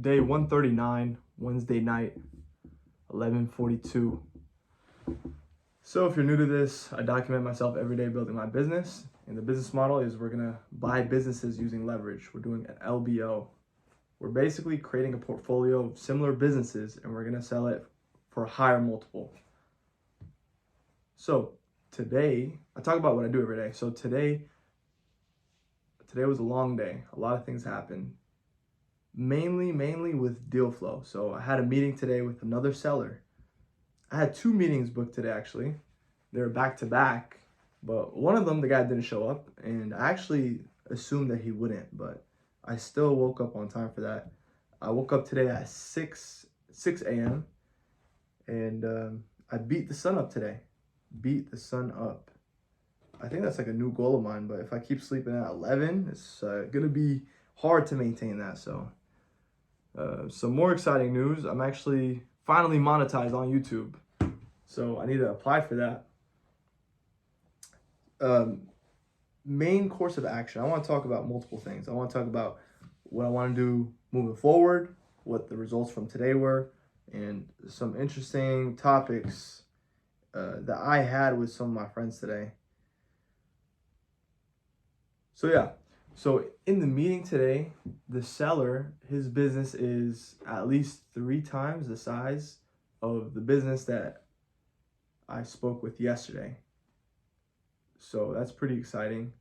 day 139, Wednesday night, 11:42. So if you're new to this, I document myself every day building my business. And the business model is we're gonna buy businesses using leverage. We're doing an LBO. We're basically creating a portfolio of similar businesses and we're gonna sell it for a higher multiple. So today, I talk about what I do every day. So today was a long day. A lot of things happened. Mainly with deal flow. So I had a meeting today with another seller. I had 2 meetings booked today actually. They were back to back, but one of them the guy didn't show up, and I actually assumed that he wouldn't, but I still woke up on time for that. I woke up today at 6 a.m. and I beat the sun up today. Beat the sun up. I think that's like a new goal of mine, but if I keep sleeping at 11, it's gonna be hard to maintain that. So some more exciting news. I'm actually finally monetized on YouTube, so I need to apply for that. Main course of action. I want to talk about multiple things. I want to talk about what I want to do moving forward, what the results from today were, and some interesting topics that I had with some of my friends today. So yeah, so in the meeting today, the seller, his business is at least 3 times the size of the business that I spoke with yesterday. So that's pretty exciting.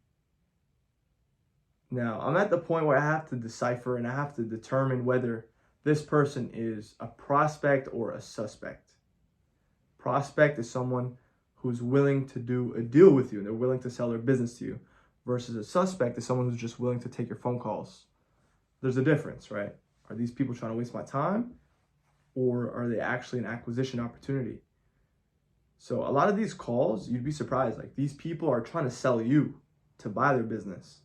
Now, I'm at the point where I have to decipher and I have to determine whether this person is a prospect or a suspect. Prospect is someone who's willing to do a deal with you. They're willing to sell their business to you. Versus a suspect is someone who's just willing to take your phone calls. There's a difference, right? Are these people trying to waste my time, or are they actually an acquisition opportunity? So a lot of these calls, you'd be surprised, like these people are trying to sell you to buy their business.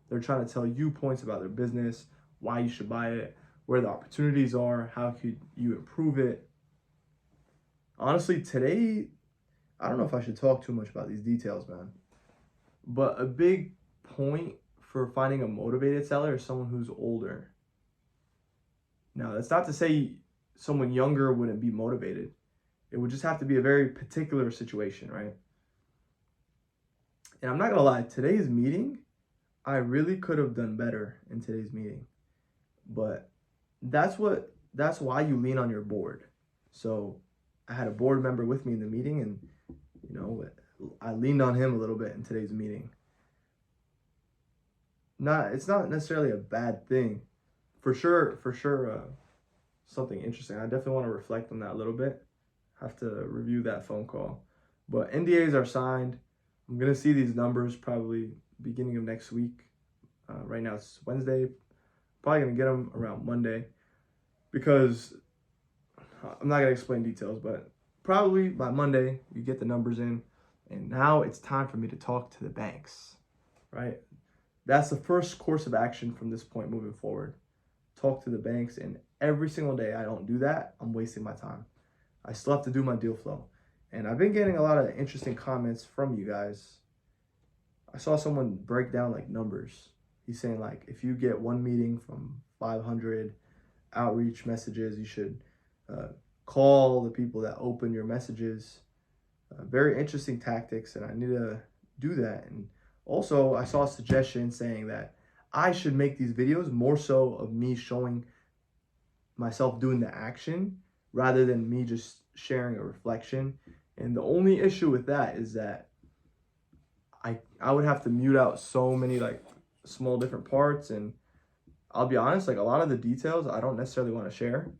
They're trying to tell you points about their business, why you should buy it, where the opportunities are, how could you improve it. Honestly, today, I don't know if I should talk too much about these details, man. But a big point for finding a motivated seller is someone who's older. Now, that's not to say someone younger wouldn't be motivated. It would just have to be a very particular situation, right? And I'm not gonna lie, today's meeting, I really could have done better in today's meeting. But that's why you lean on your board. So I had a board member with me in the meeting, and I leaned on him a little bit in today's meeting. It's not necessarily a bad thing. For sure, something interesting. I definitely want to reflect on that a little bit. Have to review that phone call. But NDAs are signed. I'm going to see these numbers probably beginning of next week. Right now it's Wednesday. Probably going to get them around Monday, because I'm not going to explain details, but probably by Monday you get the numbers in. And now it's time for me to talk to the banks, right? That's the first course of action from this point moving forward. Talk to the banks, and every single day I don't do that, I'm wasting my time. I still have to do my deal flow. And I've been getting a lot of interesting comments from you guys. I saw someone break down like numbers. He's saying like, if you get one meeting from 500 outreach messages, you should call the people that open your messages. Very interesting tactics, and I need to do that. And also, I saw a suggestion saying that I should make these videos more so of me showing myself doing the action rather than me just sharing a reflection. And the only issue with that is that I would have to mute out so many like small different parts, and I'll be honest, like a lot of the details I don't necessarily want to share.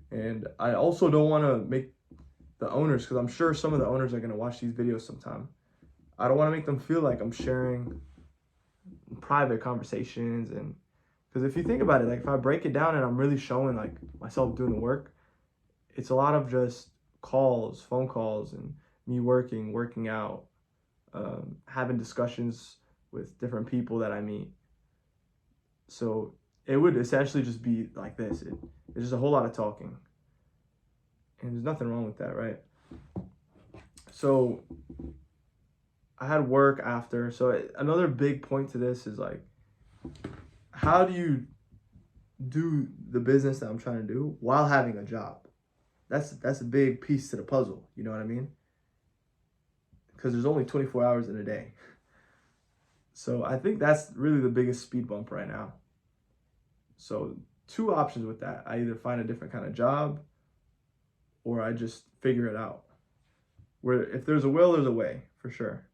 And I also don't want to make the owners, because I'm sure some of the owners are going to watch these videos sometime. I don't want to make them feel like I'm sharing private conversations. And because if you think about it, like if I break it down and I'm really showing like myself doing the work, it's a lot of just calls, phone calls, and me working out, having discussions with different people that I meet. So it would essentially just be like this. It's just a whole lot of talking. And there's nothing wrong with that, right? So I had work after. So another big point to this is like, how do you do the business that I'm trying to do while having a job. That's a big piece to the puzzle. You know what I mean? Because there's only 24 hours in a day. So I think that's really the biggest speed bump right now. So two options with that. I either find a different kind of job or I just figure it out. Where if there's a will, there's a way, for sure.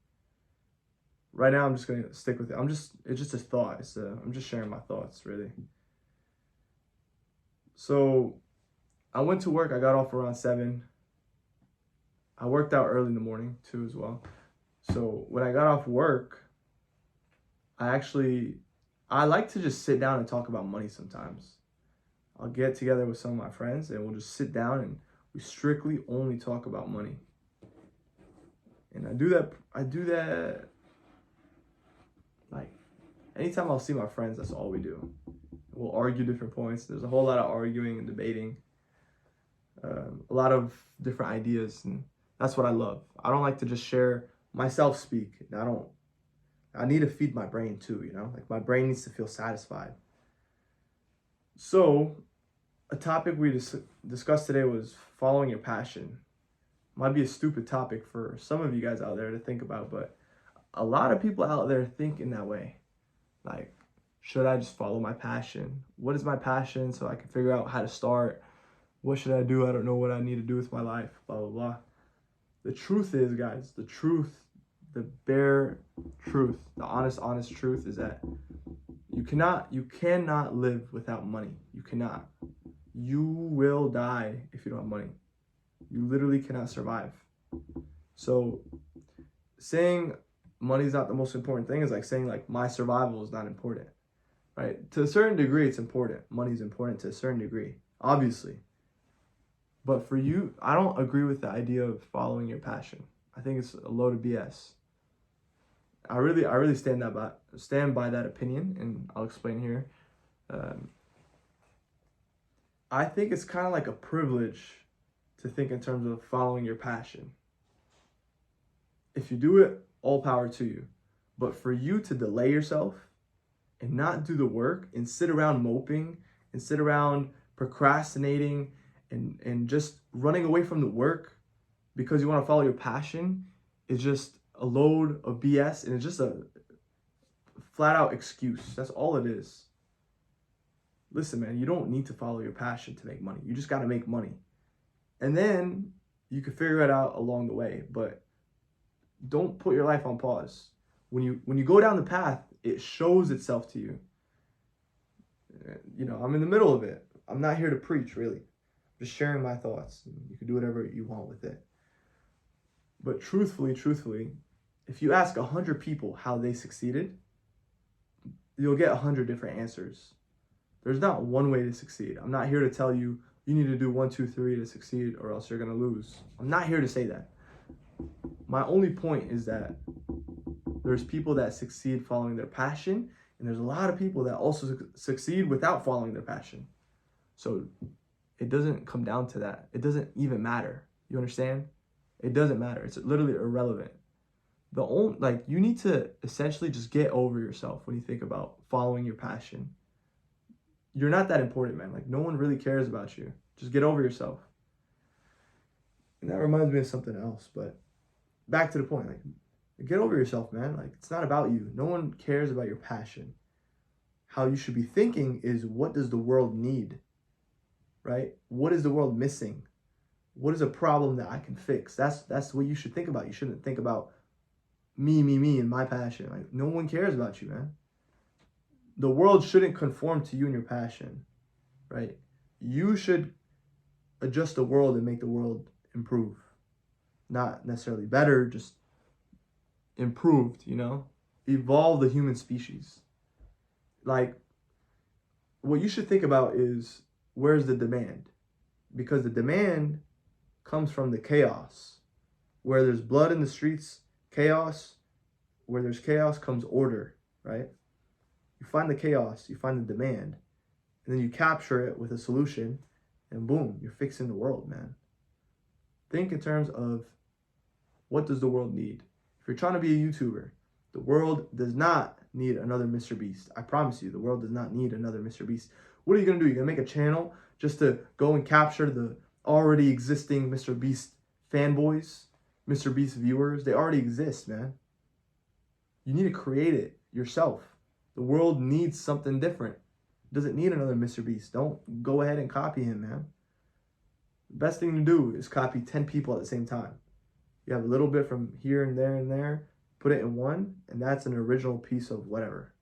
Right now, I'm just going to stick with it. It's just a thought. I'm just sharing my thoughts, really. So I went to work. I got off around 7. I worked out early in the morning, too, as well. So when I got off work, I like to just sit down and talk about money sometimes. I'll get together with some of my friends and we'll just sit down and we strictly only talk about money. And I do that like anytime I'll see my friends, that's all we do. We'll argue different points. There's a whole lot of arguing and debating, a lot of different ideas, and that's what I love. I don't like to just share myself speak. I need to feed my brain too, like my brain needs to feel satisfied. So a topic we discussed today was following your passion. Might be a stupid topic for some of you guys out there to think about, but a lot of people out there think in that way. Like, should I just follow my passion? What is my passion so I can figure out how to start? What should I do? I don't know what I need to do with my life, blah, blah, blah. The truth is, guys, the bare truth, the honest truth is that you cannot live without money. You cannot. You will die if you don't have money. You literally cannot survive. So saying money's not the most important thing is like saying like my survival is not important, right? To a certain degree, it's important. Money's important to a certain degree, obviously. But for you, I don't agree with the idea of following your passion. I think it's a load of BS. I really stand by that opinion, and I'll explain here. I think it's kind of like a privilege to think in terms of following your passion. If you do it, all power to you. But for you to delay yourself and not do the work and sit around moping and sit around procrastinating and just running away from the work because you want to follow your passion is just a load of BS, and it's just a flat out excuse. That's all it is. Listen, man, you don't need to follow your passion to make money. You just got to make money. And then you can figure it out along the way, but don't put your life on pause. When you go down the path, it shows itself to you. I'm in the middle of it. I'm not here to preach, really. I'm just sharing my thoughts. You can do whatever you want with it. But truthfully, if you ask 100 people how they succeeded, you'll get 100 different answers. There's not one way to succeed. I'm not here to tell you need to do 1, 2, 3 to succeed or else you're going to lose. I'm not here to say that. My only point is that there's people that succeed following their passion, and there's a lot of people that also succeed without following their passion. So it doesn't come down to that. It doesn't even matter. You understand? It doesn't matter. It's literally irrelevant. You need to essentially just get over yourself when you think about following your passion. You're not that important, man. Like, no one really cares about you. Just get over yourself. And that reminds me of something else, but back to the point. Like, get over yourself, man. Like, it's not about you. No one cares about your passion. How you should be thinking is, what does the world need? Right? What is the world missing? What is a problem that I can fix? That's what you should think about. You shouldn't think about me, and my passion. Like, no one cares about you, man. The world shouldn't conform to you and your passion, right? You should adjust the world and make the world improve. Not necessarily better, just improved, Evolve the human species. Like, what you should think about is, where's the demand? Because the demand comes from the chaos. Where there's blood in the streets, chaos. Where there's chaos comes order, right? You find the chaos, you find the demand, and then you capture it with a solution, and boom, you're fixing the world, man. Think in terms of, what does the world need? If you're trying to be a YouTuber, the world does not need another Mr. Beast. I promise you, the world does not need another Mr. Beast. What are you gonna do? You're gonna make a channel just to go and capture the already existing Mr. Beast fanboys, Mr. Beast viewers? They already exist, man. You need to create it yourself. The world needs something different. It doesn't need another Mr. Beast. Don't go ahead and copy him, man. The best thing to do is copy 10 people at the same time. You have a little bit from here and there, put it in one, and that's an original piece of whatever.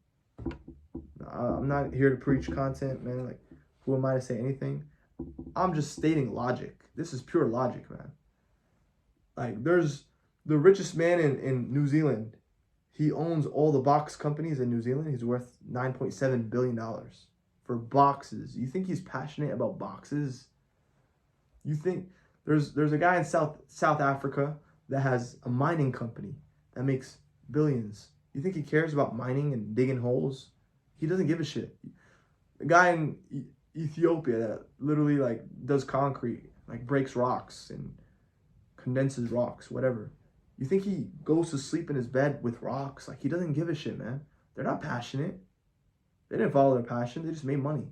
I'm not here to preach content, man. Like, who am I to say anything? I'm just stating logic. This is pure logic, man. Like, there's the richest man in New Zealand. He owns all the box companies in New Zealand. He's worth $9.7 billion for boxes. You think he's passionate about boxes? You think there's a guy in South Africa that has a mining company that makes billions. You think he cares about mining and digging holes? He doesn't give a shit. A guy in Ethiopia that literally like does concrete, like breaks rocks and condenses rocks, whatever. You think he goes to sleep in his bed with rocks? Like, he doesn't give a shit, man. They're not passionate. They didn't follow their passion. They just made money.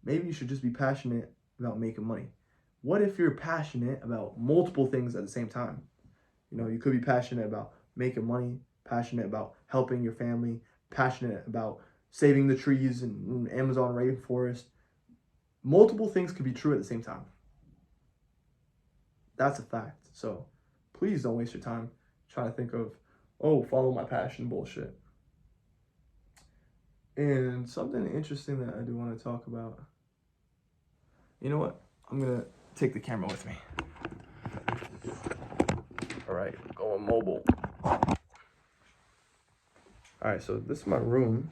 Maybe you should just be passionate about making money. What if you're passionate about multiple things at the same time? You know, you could be passionate about making money, passionate about helping your family, passionate about saving the trees in Amazon rainforest. Multiple things could be true at the same time. That's a fact. So please don't waste your time trying to think of, oh, follow my passion bullshit. And something interesting that I do want to talk about. You know what? I'm going to take the camera with me. All right, going mobile. All right, so this is my room.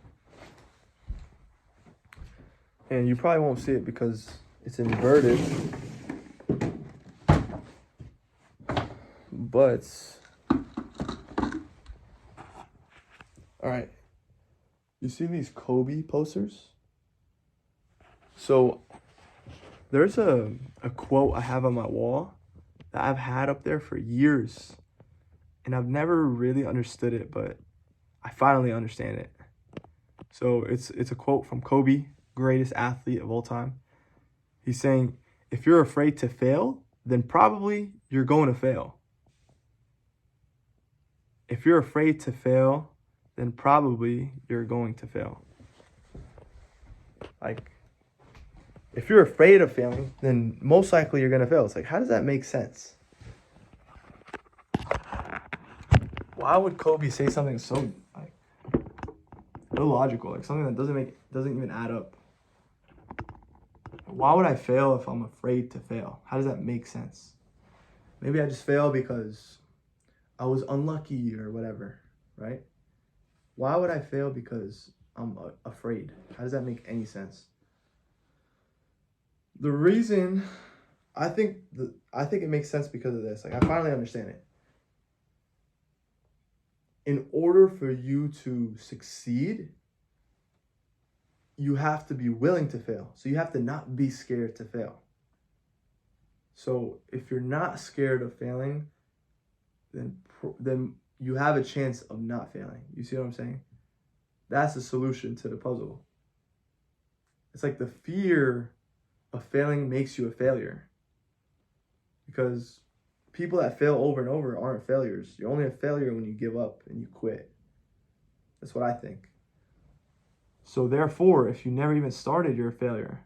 And you probably won't see it because it's inverted. But, all right, you see these Kobe posters? So there's a quote I have on my wall that I've had up there for years, and I've never really understood it, but I finally understand it. So it's a quote from Kobe, greatest athlete of all time. He's saying, if you're afraid to fail, then probably you're going to fail. If you're afraid to fail, then probably you're going to fail. Like, if you're afraid of failing, then most likely you're going to fail. It's like, how does that make sense? Why would Kobe say something so like illogical, like something that doesn't even add up? Why would I fail if I'm afraid to fail? How does that make sense? Maybe I just fail because I was unlucky or whatever, right? Why would I fail because I'm afraid? How does that make any sense? The reason I think it makes sense because of this. Like, I finally understand it. In order for you to succeed, you have to be willing to fail. So you have to not be scared to fail. So if you're not scared of failing, then you have a chance of not failing. You see what I'm saying? That's the solution to the puzzle. It's like the fear of failing makes you a failure. Because people that fail over and over aren't failures. You're only a failure when you give up and you quit. That's what I think. So therefore, if you never even started, you're a failure.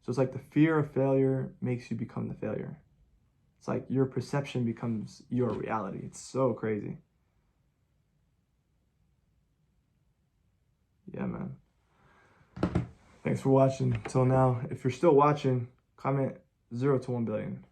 So it's like the fear of failure makes you become the failure. It's like your perception becomes your reality. It's so crazy. Yeah, man. Thanks for watching. Until now, if you're still watching, comment 0 to 1 billion.